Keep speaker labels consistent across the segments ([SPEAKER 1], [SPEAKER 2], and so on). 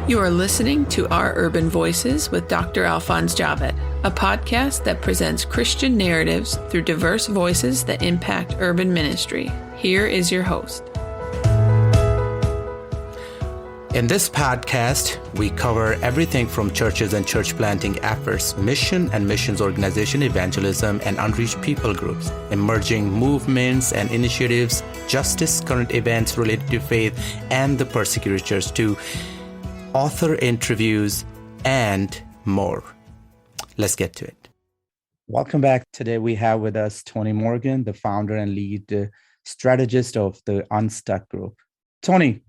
[SPEAKER 1] You are listening to Our Urban Voices with Dr. Alphonse Javed, a podcast that presents Christian narratives through diverse voices that impact urban ministry. Here is your host.
[SPEAKER 2] In this podcast, we cover everything from churches and church planting efforts, mission and missions organization, evangelism, and unreached people groups, emerging movements and initiatives, justice, current events related to faith, and the persecuted church, to author interviews, and more. Let's get to it. Welcome back. Today we have with us Tony Morgan, the founder and lead strategist of the Unstuck Group. Tony,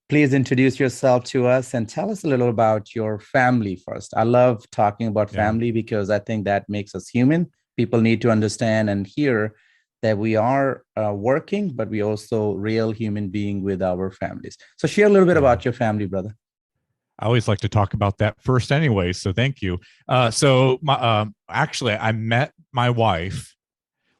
[SPEAKER 2] please introduce yourself to us and tell us a little about your family first. I love talking about family because I think that makes us human. People need to understand and hear that we are working, but we also real human being with our families. So share a little bit about your family, brother.
[SPEAKER 3] I always like to talk about that first anyway, so thank you. Actually, I met my wife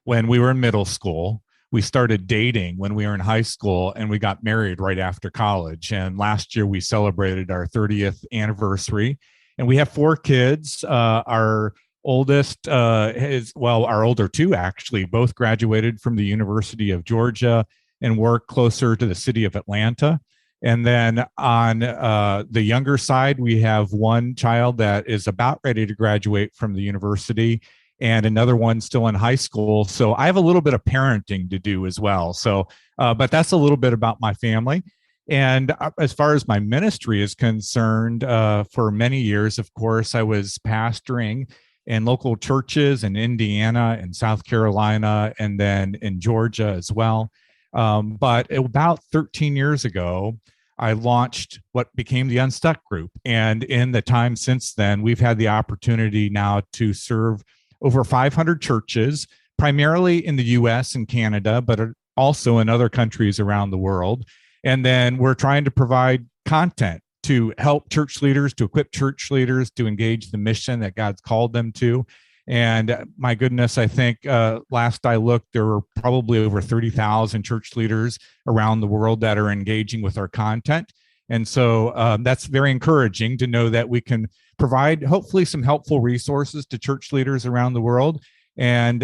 [SPEAKER 3] when we were in middle school. We started dating when we were in high school, and we got married right after college. And last year we celebrated our 30th anniversary, and we have 4 kids. Our oldest our older 2 actually both graduated from the University of Georgia and work closer to the city of Atlanta. And then on the younger side, we have one child that is about ready to graduate from the university, and another one still in high school. So I have a little bit of parenting to do as well. So, but that's a little bit about my family. And as far as my ministry is concerned, for many years, of course, I was pastoring in local churches in Indiana and South Carolina, and then in Georgia as well. But about 13 years ago, I launched what became the Unstuck Group. And in the time since then, we've had the opportunity now to serve over 500 churches, primarily in the US and Canada, but also in other countries around the world. And then we're trying to provide content to help church leaders, to equip church leaders to engage the mission that God's called them to. And my goodness, I think last I looked, there were probably over 30,000 church leaders around the world that are engaging with our content. And so that's very encouraging to know that we can provide hopefully some helpful resources to church leaders around the world, and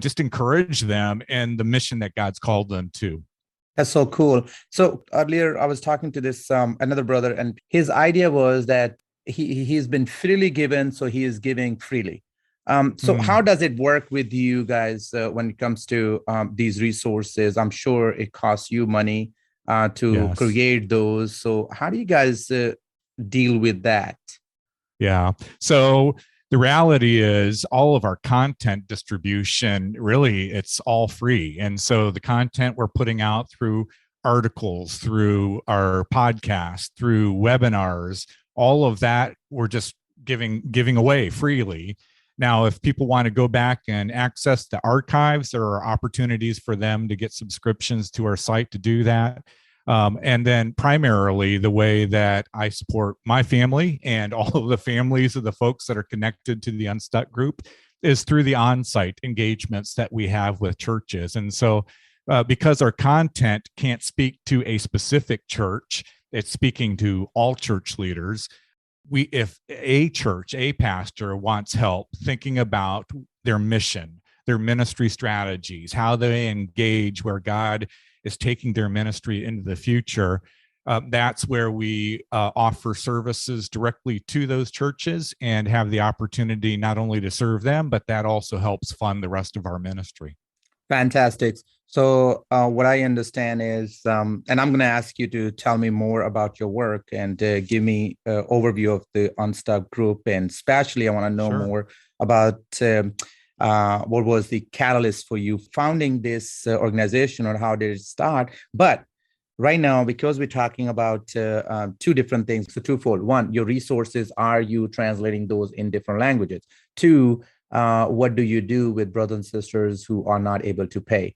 [SPEAKER 3] just encourage them in the mission that God's called them to.
[SPEAKER 2] That's so cool. So earlier I was talking to this another brother, and his idea was that he's been freely given, so he is giving freely. How does it work with you guys when it comes to these resources? I'm sure it costs you money to create those. So how do you guys deal with that?
[SPEAKER 3] Yeah. So the reality is all of our content distribution, really, it's all free. And so the content we're putting out through articles, through our podcast, through webinars, all of that we're just giving away freely. Now, if people want to go back and access the archives, there are opportunities for them to get subscriptions to our site to do that. And then primarily the way that I support my family and all of the families of the folks that are connected to the Unstuck Group is through the on-site engagements that we have with churches. And so because our content can't speak to a specific church, it's speaking to all church leaders. If a church, a pastor wants help thinking about their mission, their ministry strategies, how they engage where God is taking their ministry into the future, that's where we offer services directly to those churches and have the opportunity not only to serve them, but that also helps fund the rest of our ministry.
[SPEAKER 2] Fantastic. So what I understand is, and I'm going to ask you to tell me more about your work and give me an overview of the Unstuck Group. And especially I want to know more about what was the catalyst for you founding this organization, or how did it start? But right now, because we're talking about 2 different things, so twofold. 1, your resources, are you translating those in different languages? 2, what do you do with brothers and sisters who are not able to pay?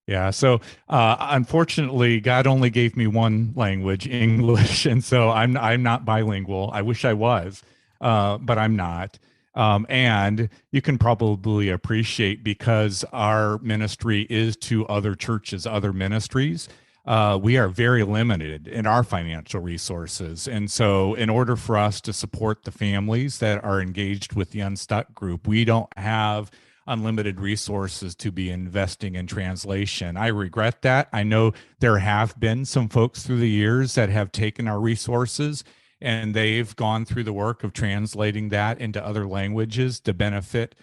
[SPEAKER 3] Yeah. So unfortunately, God only gave me one language, English. And so I'm not bilingual. I wish I was, but I'm not. And you can probably appreciate, because our ministry is to other churches, other ministries, we are very limited in our financial resources. And so in order for us to support the families that are engaged with the Unstuck Group, we don't have unlimited resources to be investing in translation. I regret that. I know there have been some folks through the years that have taken our resources and they've gone through the work of translating that into other languages to benefit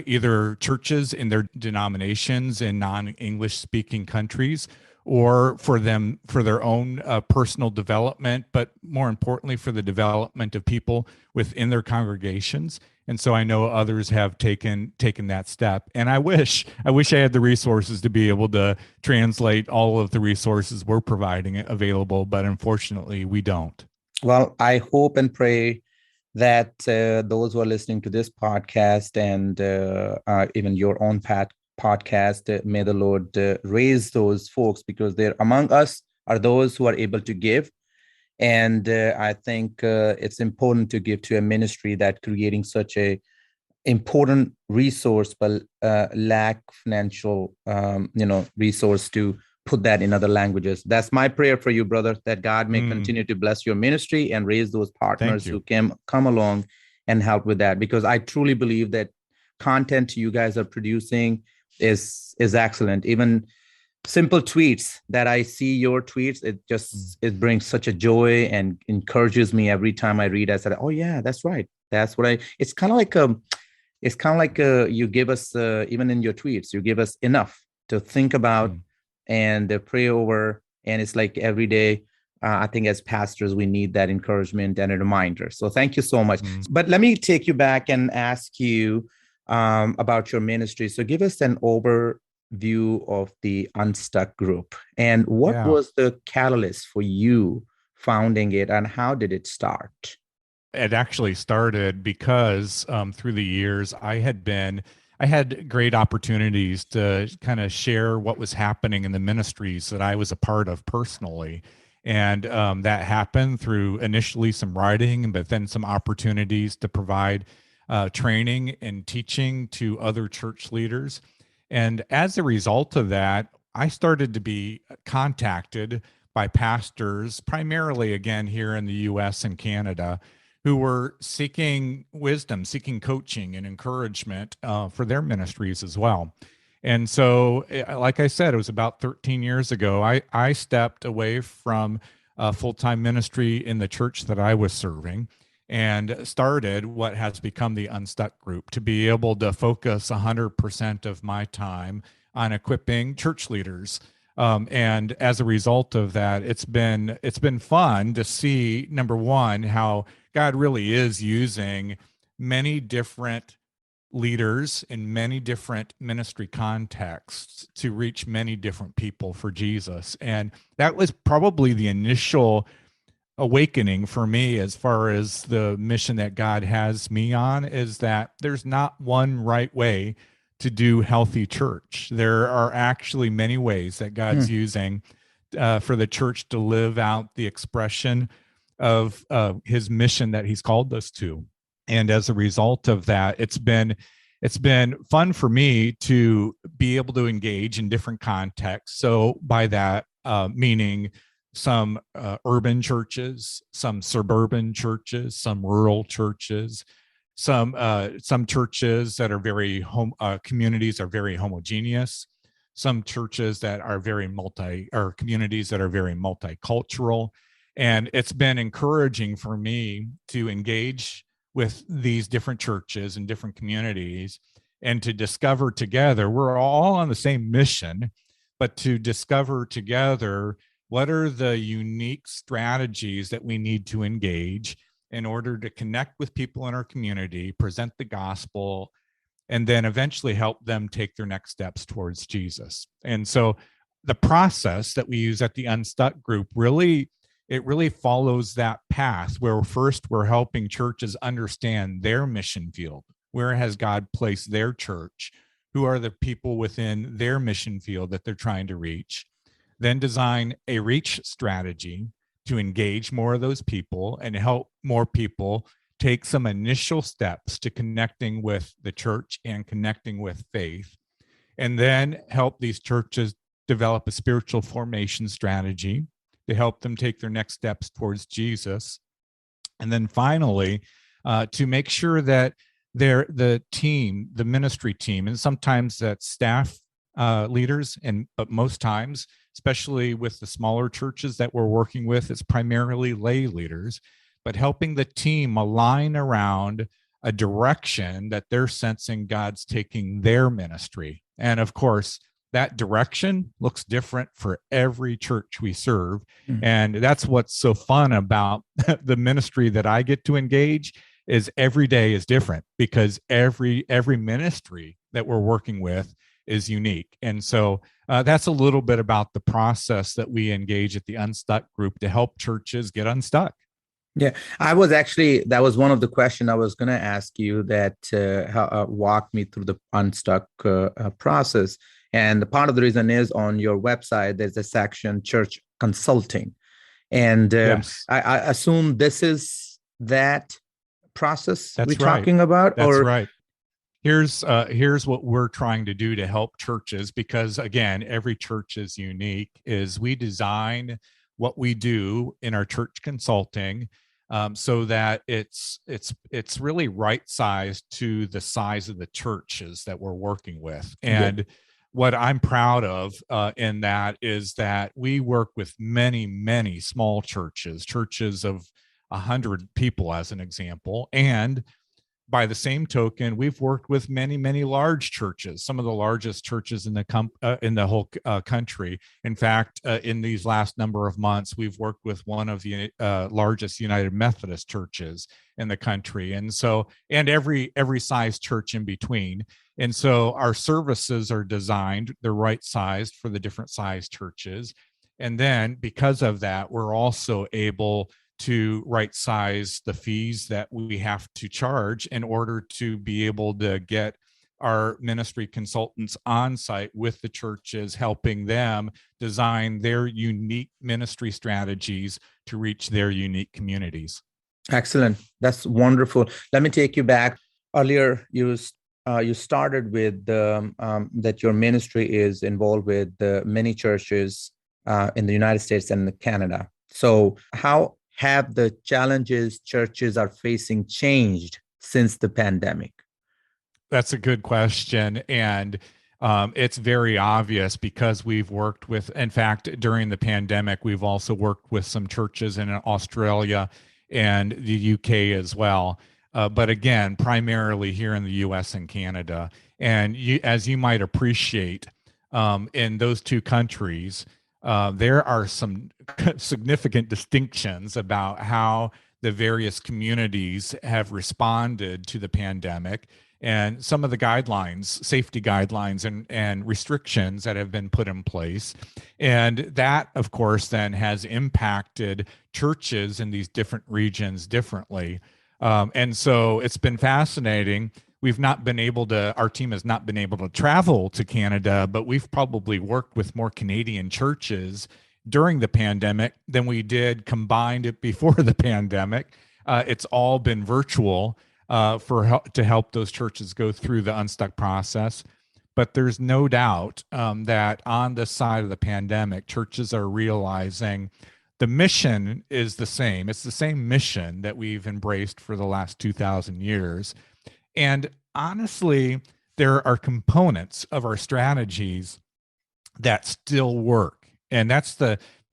[SPEAKER 3] either churches in their denominations in non-English speaking countries, or for their own personal development, but more importantly for the development of people within their congregations. And so I know others have taken that step. And I wish I had the resources to be able to translate all of the resources we're providing available, but unfortunately we don't.
[SPEAKER 2] Well, I hope and pray that those who are listening to this podcast and even your own podcast, may the Lord raise those folks, because they're among us are those who are able to give. And I think it's important to give to a ministry that creating such a important resource, but lack financial, resource to put that in other languages. That's my prayer for you, brother, that God may continue to bless your ministry and raise those partners who can come along and help with that. Because I truly believe that content you guys are producing is excellent. Even simple tweets that I see your tweets, it brings such a joy and encourages me every time I read. I said, oh yeah, that's right. That's what it's kind of like you give us, even in your tweets, you give us enough to think about and pray over. And it's like every day, I think as pastors, we need that encouragement and a reminder. So thank you so much. But let me take you back and ask you about your ministry. So give us an overview of the Unstuck Group, and what was the catalyst for you founding it, and how did it start?
[SPEAKER 3] It actually started because through the years I had great opportunities to kind of share what was happening in the ministries that I was a part of personally. And that happened through initially some writing, but then some opportunities to provide training and teaching to other church leaders. And as a result of that, I started to be contacted by pastors, primarily again here in the US and Canada, who were seeking wisdom, seeking coaching and encouragement for their ministries as well. And so, like I said, it was about 13 years ago, I stepped away from full-time ministry in the church that I was serving and started what has become the Unstuck Group to be able to focus 100% of my time on equipping church leaders. And as a result of that, it's been fun to see, number one, how God really is using many different leaders in many different ministry contexts to reach many different people for Jesus. And that was probably the initial awakening for me as far as the mission that God has me on, is that there's not one right way to do healthy church. There are actually many ways that God's using for the church to live out the expression of his mission that he's called us to. And as a result of that, it's been fun for me to be able to engage in different contexts. So by that, meaning some urban churches, some suburban churches, some rural churches, some churches that are very communities are very homogeneous, some churches that are communities that are very multicultural. And it's been encouraging for me to engage with these different churches and different communities and to discover together, we're all on the same mission, but to discover together what are the unique strategies that we need to engage in order to connect with people in our community, present the gospel, and then eventually help them take their next steps towards Jesus. And so the process that we use at the Unstuck Group really follows that path, where first we're helping churches understand their mission field. Where has God placed their church? Who are the people within their mission field that they're trying to reach? Then design a reach strategy to engage more of those people and help more people take some initial steps to connecting with the church and connecting with faith. And then help these churches develop a spiritual formation strategy to help them take their next steps towards Jesus. And then finally, to make sure that the team, the ministry team, and sometimes that's staff leaders, but most times, especially with the smaller churches that we're working with, it's primarily lay leaders, but helping the team align around a direction that they're sensing God's taking their ministry. And of course, that direction looks different for every church we serve. Mm-hmm. And that's what's so fun about the ministry that I get to engage, is every day is different, because every ministry that we're working with is unique. And so that's a little bit about the process that we engage at the Unstuck Group to help churches get unstuck.
[SPEAKER 2] Yeah, that was one of the questions I was going to ask you, that walk me through the Unstuck process. And the part of the reason is, on your website, there's a section, Church Consulting. And yes. I assume this is that process we're talking about?
[SPEAKER 3] That's right. Here's what we're trying to do to help churches, because again, every church is unique, is we design what we do in our church consulting so that it's really right sized to the size of the churches that we're working with. And what I'm proud of in that is that we work with many small churches of 100 people, as an example. And by the same token, we've worked with many large churches, some of the largest churches in the whole country. In fact, in these last number of months, we've worked with one of the largest United Methodist churches in the country, and every size church in between. And so our services are designed, they're right sized for the different size churches. And then because of that, we're also able to right size the fees that we have to charge in order to be able to get our ministry consultants on site with the churches, helping them design their unique ministry strategies to reach their unique communities.
[SPEAKER 2] Excellent. That's wonderful. Let me take you back. Earlier, you started with that your ministry is involved with many churches in the United States and Canada. So how have the challenges churches are facing changed since the pandemic?
[SPEAKER 3] That's a good question. And it's very obvious, because we've worked with, in fact, during the pandemic, we've also worked with some churches in Australia and the UK as well. But again, primarily here in the US and Canada. And as you might appreciate, in those two countries, there are some significant distinctions about how the various communities have responded to the pandemic, and some of the guidelines, safety guidelines and restrictions that have been put in place. And that, of course, then has impacted churches in these different regions differently. And so it's been fascinating. Our team has not been able to travel to Canada, but we've probably worked with more Canadian churches during the pandemic than we did combined before the pandemic. It's all been virtual to help those churches go through the Unstuck process. But there's no doubt that on this side of the pandemic, churches are realizing the mission is the same. It's the same mission that we've embraced for the last 2,000 years. And honestly, there are components of our strategies that still work. And that's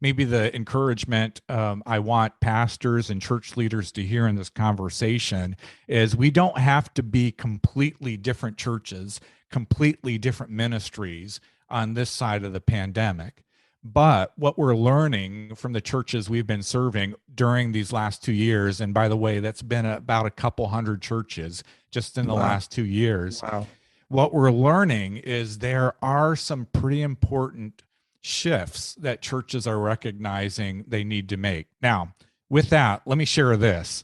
[SPEAKER 3] maybe the encouragement I want pastors and church leaders to hear in this conversation, is we don't have to be completely different churches, completely different ministries on this side of the pandemic. But what we're learning from the churches we've been serving during these last 2 years, and by the way, that's been about a couple hundred churches just in the last 2 years.
[SPEAKER 2] Wow.
[SPEAKER 3] What we're learning is there are some pretty important shifts that churches are recognizing they need to make. Now, with that, let me share this.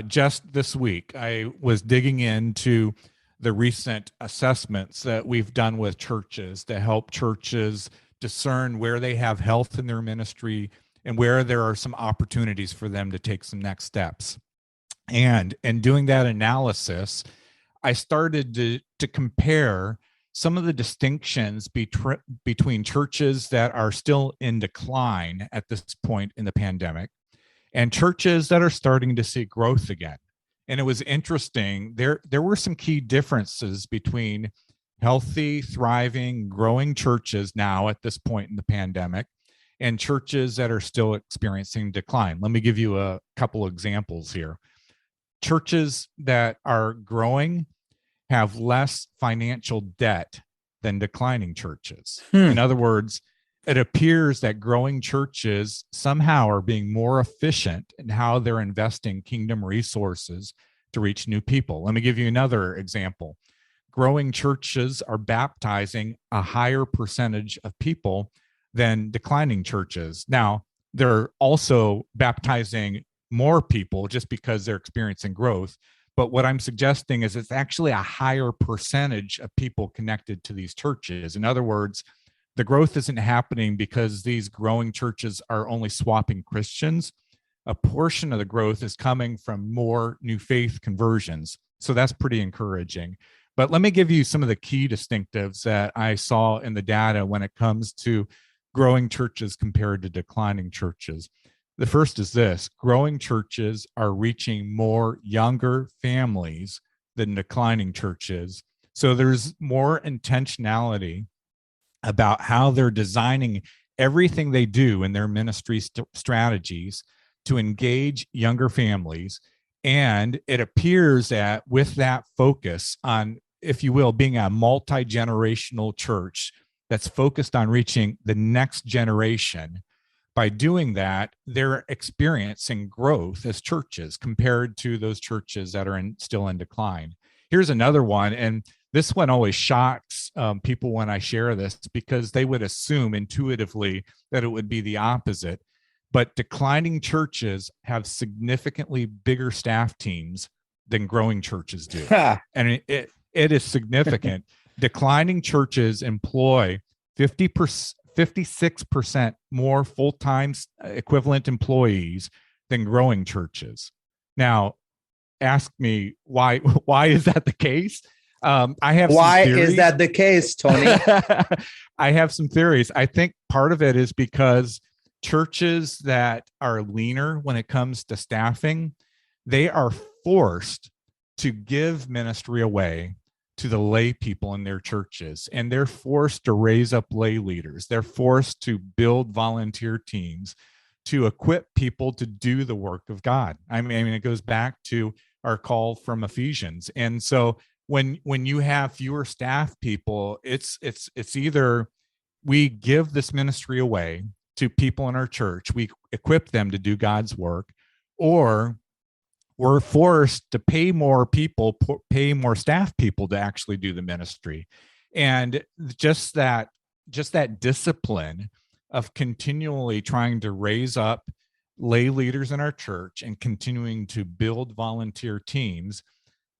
[SPEAKER 3] Just this week, I was digging into the recent assessments that we've done with churches to help churches discern where they have health in their ministry and where there are some opportunities for them to take some next steps. And in doing that analysis, I started to compare some of the distinctions between churches that are still in decline at this point in the pandemic and churches that are starting to see growth again. And it was interesting. There were some key differences between healthy, thriving, growing churches now at this point in the pandemic and churches that are still experiencing decline. Let me give you a couple examples here. Churches that are growing have less financial debt than declining churches. In other words, it appears that growing churches somehow are being more efficient in how they're investing kingdom resources to reach new people. Let me give you another example. Growing churches are baptizing a higher percentage of people than declining churches. Now, they're also baptizing more people just because they're experiencing growth. But what I'm suggesting is it's actually a higher percentage of people connected to these churches. In other words, the growth isn't happening because these growing churches are only swapping Christians. A portion of the growth is coming from more new faith conversions. So that's pretty encouraging. But let me give you some of the key distinctives that I saw in the data when it comes to growing churches compared to declining churches. The first is this: growing churches are reaching more younger families than declining churches. So there's more intentionality about how they're designing everything they do in their ministry strategies to engage younger families. And it appears that with that focus on, if you will, being a multi-generational church that's focused on reaching the next generation, by doing that, they're experiencing growth as churches compared to those churches that are still in decline. Here's another one, and this one always shocks people when I share this because they would assume intuitively that it would be the opposite. But declining churches have significantly bigger staff teams than growing churches do. And it is significant. Declining churches employ 56% more full-time equivalent employees than growing churches. Now, ask me why is that the case? I have
[SPEAKER 2] Why
[SPEAKER 3] some theories.
[SPEAKER 2] is that the case, Tony?
[SPEAKER 3] I have some theories. I think part of it is because churches that are leaner when it comes to staffing, they are forced to give ministry away to the lay people in their churches, and they're forced to raise up lay leaders. They're forced to build volunteer teams to equip people to do the work of God. I mean, it goes back to our call from Ephesians. And so when you have fewer staff people, it's either we give this ministry away to people in our church, we equip them to do God's work, or we're forced to pay more people, pay more staff people to actually do the ministry. And just that discipline of continually trying to raise up lay leaders in our church and continuing to build volunteer teams,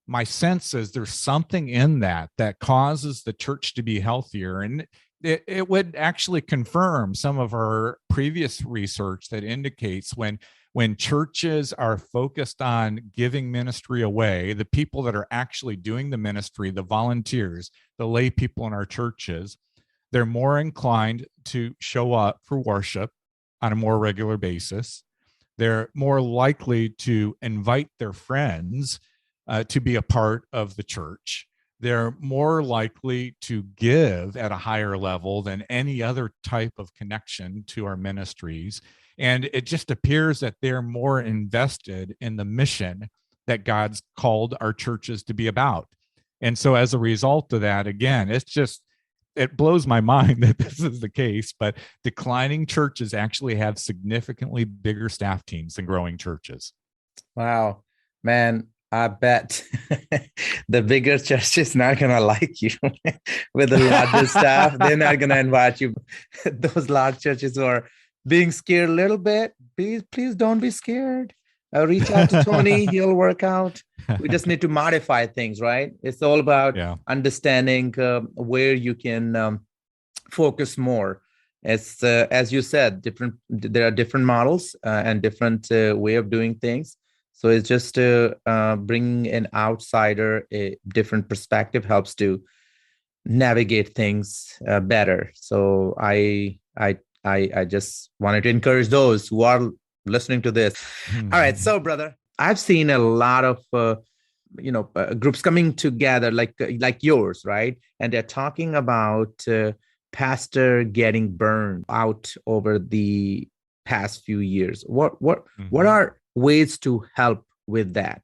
[SPEAKER 3] my sense is there's something in that causes the church to be healthier. And it would actually confirm some of our previous research that indicates when churches are focused on giving ministry away, the people that are actually doing the ministry, the volunteers, the lay people in our churches, they're more inclined to show up for worship on a more regular basis. They're more likely to invite their friends to be a part of the church. They're more likely to give at a higher level than any other type of connection to our ministries. And it just appears that they're more invested in the mission that God's called our churches to be about. And so as a result of that, again, it blows my mind that this is the case, but declining churches actually have significantly bigger staff teams than growing churches.
[SPEAKER 2] Wow, man, I bet the bigger church is not going to like you with the larger staff. They're not going to invite you. Those large churches who are being scared a little bit, please don't be scared. Reach out to Tony. He'll work out. We just need to modify things, right? It's all about understanding where you can focus more. As you said, there are different models and different way of doing things. So it's just bringing an outsider, a different perspective helps to navigate things better. So I just wanted to encourage those who are listening to this. All right, so brother, I've seen a lot of groups coming together like yours, right? And they're talking about pastor getting burned out over the past few years. What are ways to help with that?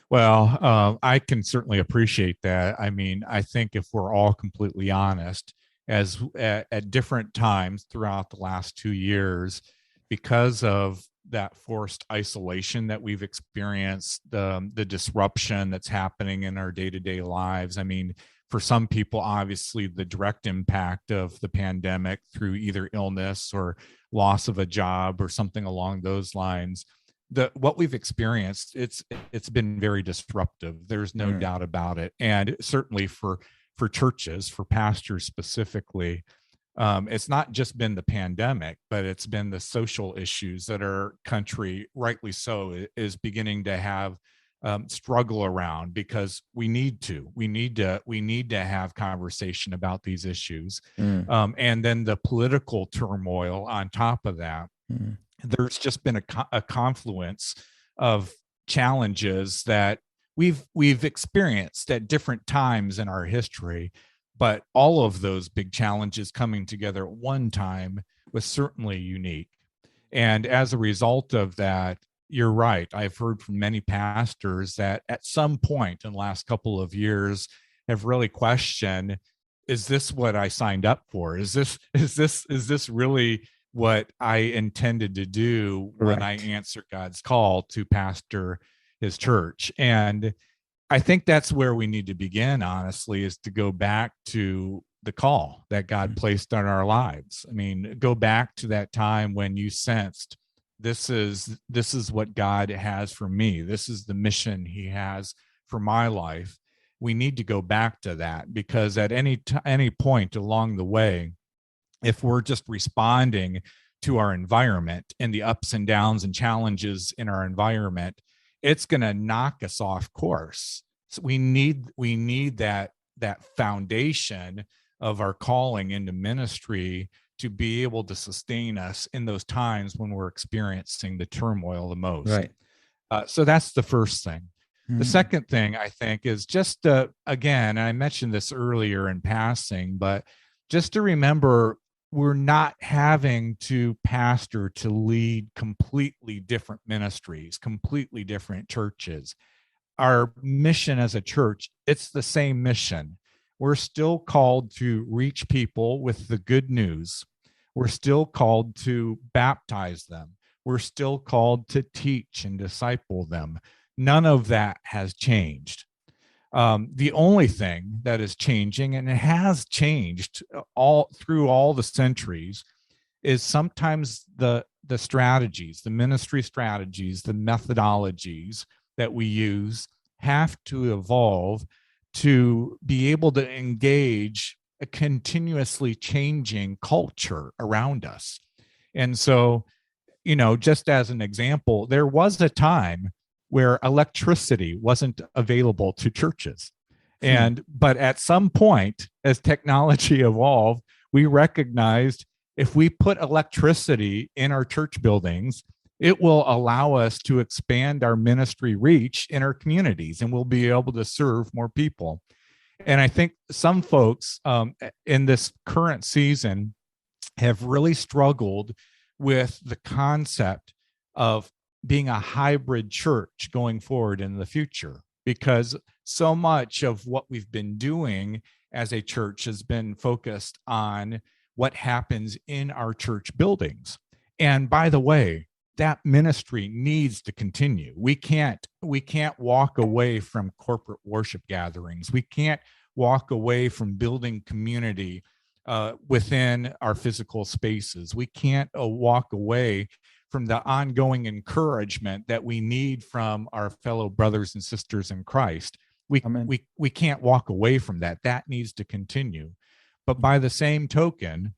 [SPEAKER 3] Well, I can certainly appreciate that. I mean, I think if we're all completely honest, as at different times throughout the last 2 years, because of that forced isolation that we've experienced, the disruption that's happening in our day-to-day lives. I mean, for some people, obviously, the direct impact of the pandemic through either illness or loss of a job or something along those lines. What we've experienced, it's been very disruptive. There's no doubt about it. And certainly for churches, for pastors specifically, it's not just been the pandemic, but it's been the social issues that our country, rightly so, is beginning to have struggle around, because we need to have conversation about these issues. And then the political turmoil on top of that. There's just been a confluence of challenges that we've experienced at different times in our history, but all of those big challenges coming together at one time was certainly unique. And as a result of that, you're right. I've heard from many pastors that at some point in the last couple of years have really questioned, is this what I signed up for? Is this really what I intended to do when I answered God's call to pastor his church? And I think that's where we need to begin, honestly, is to go back to the call that God placed on our lives. I mean, go back to that time when you sensed this is what God has for me. This is the mission he has for my life. We need to go back to that, because at any point along the way, if we're just responding to our environment and the ups and downs and challenges in our environment, it's going to knock us off course. So we need that foundation of our calling into ministry to be able to sustain us in those times when we're experiencing the turmoil the most.
[SPEAKER 2] Right.
[SPEAKER 3] So that's the first thing. The second thing, I think, is just again, and I mentioned this earlier in passing, but just to remember, we're not having to pastor to lead completely different ministries, completely different churches. Our mission as a church, it's the same mission. We're still called to reach people with the good news. We're still called to baptize them. We're still called to teach and disciple them. None of that has changed. The only thing that is changing, and it has changed all through all the centuries, is sometimes the strategies, the ministry strategies, the methodologies that we use have to evolve to be able to engage a continuously changing culture around us. And so, just as an example, there was a time where electricity wasn't available to churches. But at some point, as technology evolved, we recognized if we put electricity in our church buildings, it will allow us to expand our ministry reach in our communities, and we'll be able to serve more people. And I think some folks in this current season have really struggled with the concept of being a hybrid church going forward in the future, because so much of what we've been doing as a church has been focused on what happens in our church buildings. And by the way, that ministry needs to continue. We can't walk away from corporate worship gatherings. We can't walk away from building community within our physical spaces. We can't walk away from the ongoing encouragement that we need from our fellow brothers and sisters in Christ. We can't walk away from that. That needs to continue. But by the same token,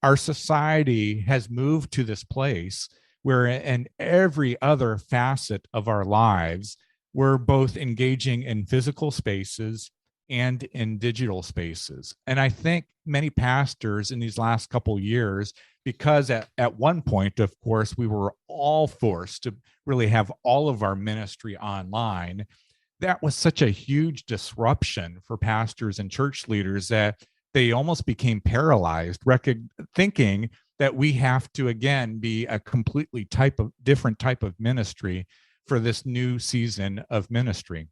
[SPEAKER 3] our society has moved to this place where in every other facet of our lives, we're both engaging in physical spaces and in digital spaces. And I think many pastors in these last couple of years, because at one point, of course, we were all forced to really have all of our ministry online. That was such a huge disruption for pastors and church leaders that they almost became paralyzed, thinking that we have to, again, be a completely different type of ministry for this new season of ministry.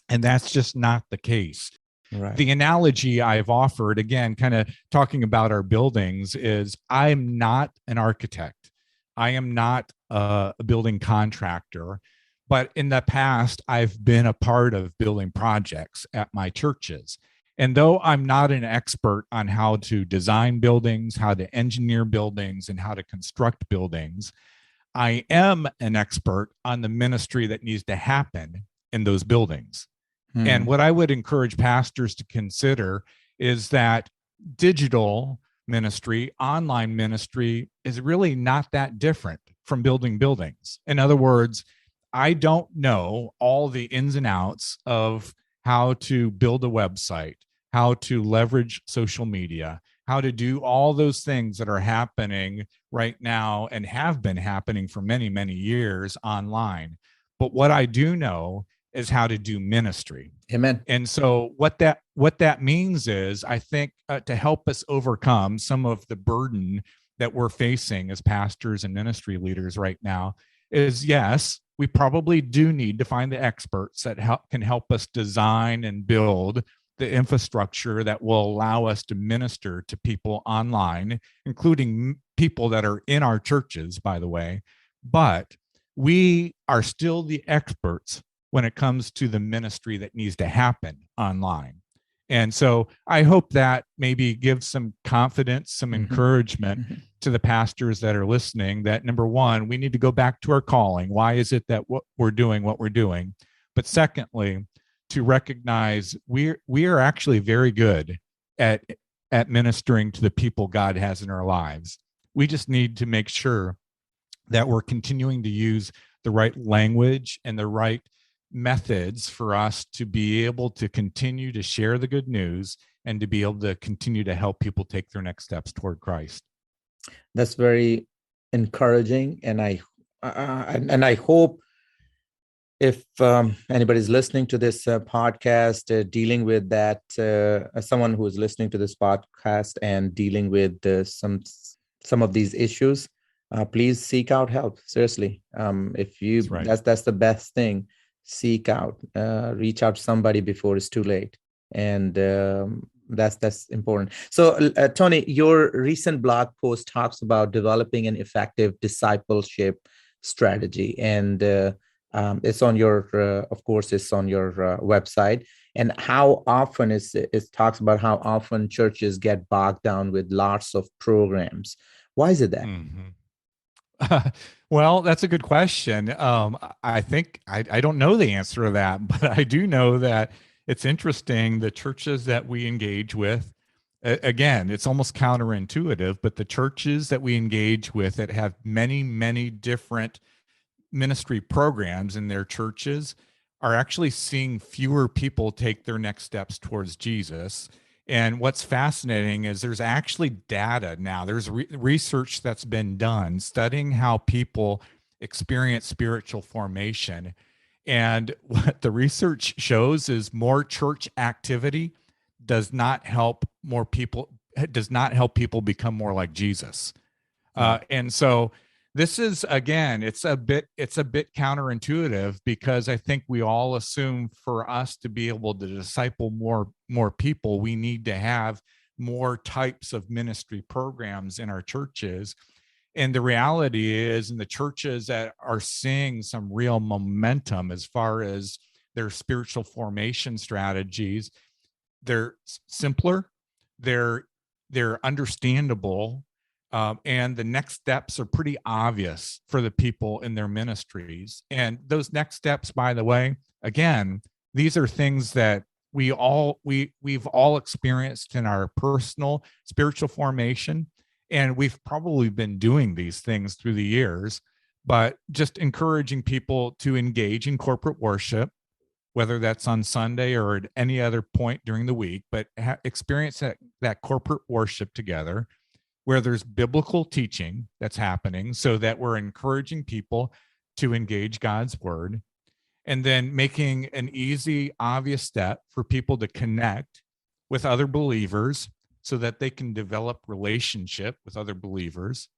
[SPEAKER 3] And that's just not the case.
[SPEAKER 2] Right.
[SPEAKER 3] The analogy I've offered, again, kind of talking about our buildings, is I'm not an architect. I am not a building contractor. But in the past, I've been a part of building projects at my churches. And though I'm not an expert on how to design buildings, how to engineer buildings, and how to construct buildings, I am an expert on the ministry that needs to happen in those buildings. And what I would encourage pastors to consider is that digital ministry, online ministry, is really not that different from building buildings. In other words, I don't know all the ins and outs of how to build a website, how to leverage social media, how to do all those things that are happening right now and have been happening for many, many years online. But what I do know is how to do ministry.
[SPEAKER 2] Amen.
[SPEAKER 3] And so what that means is, I think, to help us overcome some of the burden that we're facing as pastors and ministry leaders right now is, yes, we probably do need to find the experts that can help us design and build the infrastructure that will allow us to minister to people online, including people that are in our churches, by the way. But we are still the experts when it comes to the ministry that needs to happen online. And so I hope that maybe gives some confidence, some encouragement to the pastors that are listening, that number one, we need to go back to our calling. Why is it that we're doing what we're doing? But secondly, to recognize we are actually very good at ministering to the people God has in our lives. We just need to make sure that we're continuing to use the right language and the right methods for us to be able to continue to share the good news and to be able to continue to help people take their next steps toward Christ.
[SPEAKER 2] That's very encouraging, and I hope if anybody's listening to this podcast, dealing with that, someone who is listening to this podcast and dealing with some of these issues, please seek out help. Seriously, if you that's the best thing. Seek out, reach out to somebody before it's too late, and that's important. So, Tony, your recent blog post talks about developing an effective discipleship strategy, and it's on your, of course, it's on your website. And how often it talks about how often churches get bogged down with lots of programs. Why is it that?
[SPEAKER 3] Well, that's a good question. I think I don't know the answer to that, but I do know that it's interesting. The churches that we engage with, again, it's almost counterintuitive, but the churches that we engage with that have many, many different ministry programs in their churches are actually seeing fewer people take their next steps towards Jesus. And what's fascinating is there's actually data now. There's research that's been done studying how people experience spiritual formation. And what the research shows is more church activity does not help people become more like Jesus. And so this is, again, it's a bit counterintuitive, because I think we all assume for us to be able to disciple more people, we need to have more types of ministry programs in our churches. And the reality is, in the churches that are seeing some real momentum as far as their spiritual formation strategies, they're simpler, they're understandable, and the next steps are pretty obvious for the people in their ministries. And those next steps, by the way, again, these are things that we've all experienced in our personal spiritual formation, and we've probably been doing these things through the years. But just encouraging people to engage in corporate worship, whether that's on Sunday or at any other point during the week, but experience that corporate worship together where there's biblical teaching that's happening so that we're encouraging people to engage God's word, and then making an easy, obvious step for people to connect with other believers so that they can develop relationship with other believers,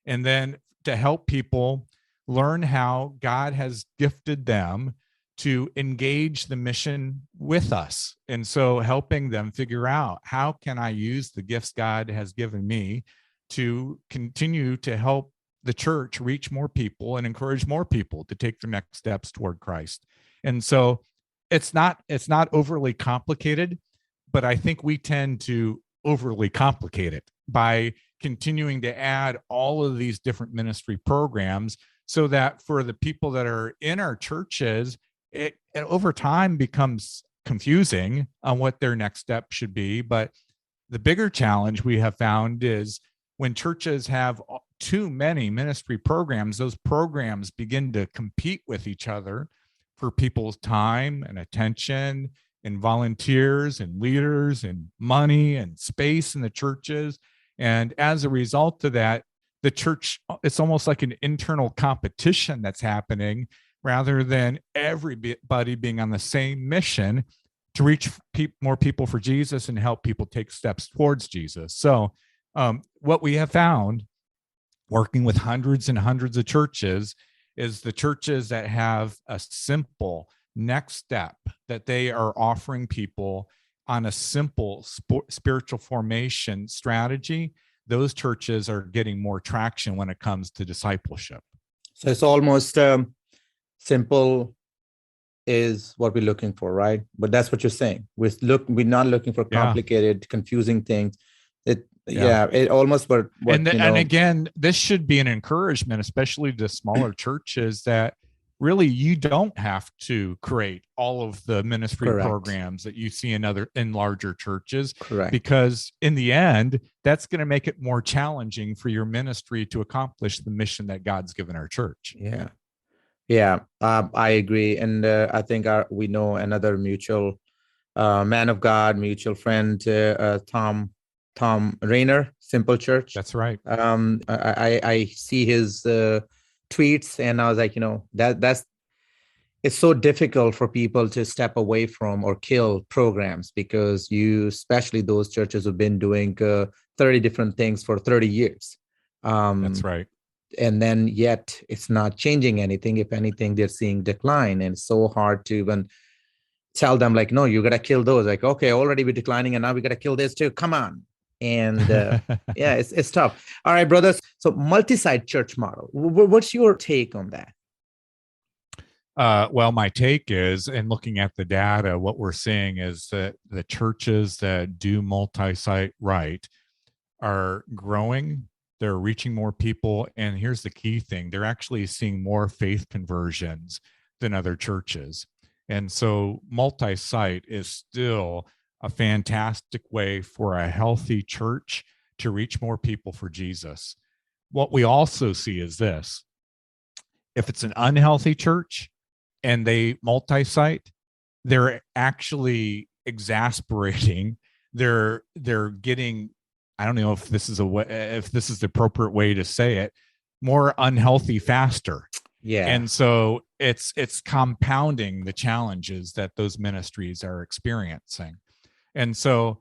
[SPEAKER 3] and then to help people learn how God has gifted them to engage the mission with us. And so helping them figure out, how can I use the gifts God has given me to continue to help the church reach more people and encourage more people to take their next steps toward Christ. And so it's not overly complicated, but I think we tend to overly complicate it by continuing to add all of these different ministry programs, so that for the people that are in our churches, it over time becomes confusing on what their next step should be. But the bigger challenge we have found is when churches have too many ministry programs, those programs begin to compete with each other for people's time and attention and volunteers and leaders and money and space in the churches. And as a result of that, the church, it's almost like an internal competition that's happening, rather than everybody being on the same mission to reach more people for Jesus and help people take steps towards Jesus. So what we have found working with hundreds and hundreds of churches is the churches that have a simple next step that they are offering people on a simple spiritual formation strategy, those churches are getting more traction when it comes to discipleship.
[SPEAKER 2] So it's almost simple is what we're looking for, right? But that's what you're saying. We're not looking for complicated, confusing things. It almost
[SPEAKER 3] and again, this should be an encouragement, especially to smaller churches, that really you don't have to create all of the ministry programs that you see in larger churches.
[SPEAKER 2] Correct.
[SPEAKER 3] Because in the end, that's going to make it more challenging for your ministry to accomplish the mission that God's given our church.
[SPEAKER 2] Yeah, I agree. And I think we know another mutual man of God, mutual friend, Tom Rayner, Simple Church.
[SPEAKER 3] That's right.
[SPEAKER 2] I see his tweets, and I was like, it's so difficult for people to step away from or kill programs, because especially those churches who've been doing 30 different things for 30 years.
[SPEAKER 3] That's right.
[SPEAKER 2] And then yet it's not changing anything. If anything, they're seeing decline. And it's so hard to even tell them, like, no, you got to kill those. Like, okay, already we're declining and now we got to kill this too. Come on. And it's tough. All right, brothers. So multi-site church model. What's your take on that?
[SPEAKER 3] Well, my take is, in looking at the data, what we're seeing is that the churches that do multi-site right are growing. They're reaching more people. And here's the key thing. They're actually seeing more faith conversions than other churches. And so multi-site is still a fantastic way for a healthy church to reach more people for Jesus. What we also see is this. If it's an unhealthy church and they multi-site, they're actually exasperating. They're getting, I don't know if this is the appropriate way to say it, more unhealthy faster.
[SPEAKER 2] Yeah.
[SPEAKER 3] And so it's compounding the challenges that those ministries are experiencing. And so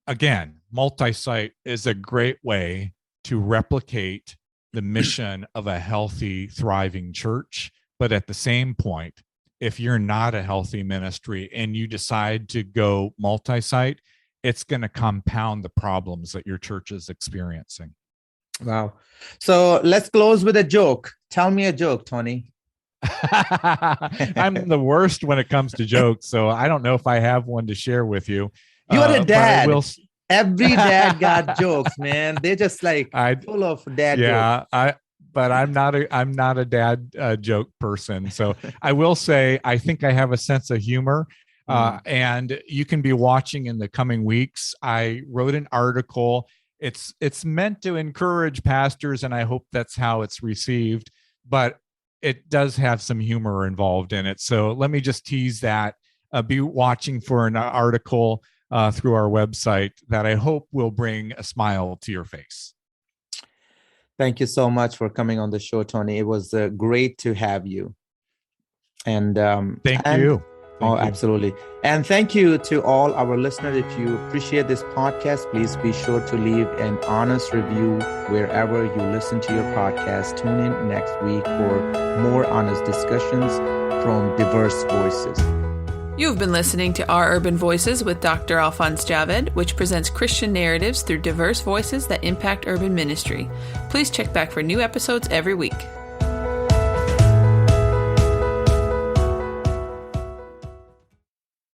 [SPEAKER 3] again, multi-site is a great way to replicate the mission of a healthy, thriving church. But at the same point, if you're not a healthy ministry and you decide to go multi-site, it's going to compound the problems that your church is experiencing.
[SPEAKER 2] Wow. So let's close with a joke. Tell me a joke, Tony.
[SPEAKER 3] I'm the worst when it comes to jokes, so I don't know if I have one to share with you.
[SPEAKER 2] You're a dad. Every dad got jokes, man. They're just full of dad jokes.
[SPEAKER 3] But I'm not a dad joke person. So I will say, I think I have a sense of humor. And you can be watching in the coming weeks. I wrote an article. It's meant to encourage pastors, and I hope that's how it's received. But it does have some humor involved in it. So let me just tease that. Be watching for an article through our website that I hope will bring a smile to your face.
[SPEAKER 2] Thank you so much for coming on the show, Tony. It was great to have you. And
[SPEAKER 3] thank you.
[SPEAKER 2] Absolutely. And thank you to all our listeners. If you appreciate this podcast, please be sure to leave an honest review wherever you listen to your podcast. Tune in next week for more honest discussions from diverse voices.
[SPEAKER 1] You've been listening to Our Urban Voices with Dr. Alphonse Javed, which presents Christian narratives through diverse voices that impact urban ministry. Please check back for new episodes every week.